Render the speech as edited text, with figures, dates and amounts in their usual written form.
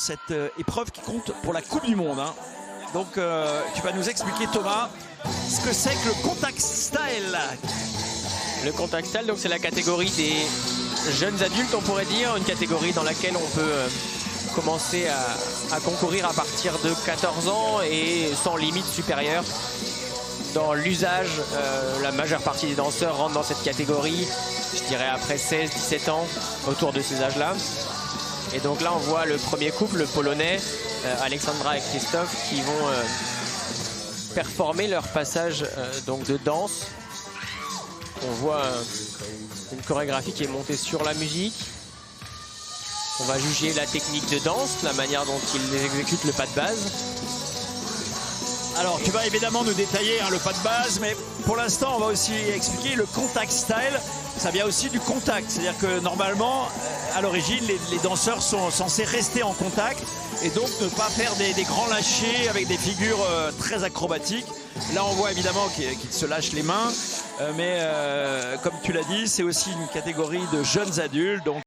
Cette épreuve qui compte pour la Coupe du Monde. Hein. Donc tu vas nous expliquer, Thomas, ce que c'est que le contact style. Le contact style, donc c'est la catégorie des jeunes adultes, on pourrait dire, une catégorie dans laquelle on peut commencer à concourir à partir de 14 ans et sans limite supérieure. Dans l'usage, la majeure partie des danseurs rentrent dans cette catégorie, je dirais après 16-17 ans, autour de ces âges-là. Et donc là, on voit le premier couple, le polonais, Alexandra et Christophe, qui vont performer leur passage donc de danse. On voit une chorégraphie qui est montée sur la musique. On va juger la technique de danse, la manière dont ils exécutent le pas de base. Alors tu vas évidemment nous détailler le pas de base, mais pour l'instant on va aussi expliquer le contact style. Ça vient aussi du contact, c'est-à-dire que normalement à l'origine les danseurs sont censés rester en contact et donc ne pas faire des grands lâchers avec des figures très acrobatiques. Là on voit évidemment qu'ils se lâchent les mains, mais comme tu l'as dit, c'est aussi une catégorie de jeunes adultes. Donc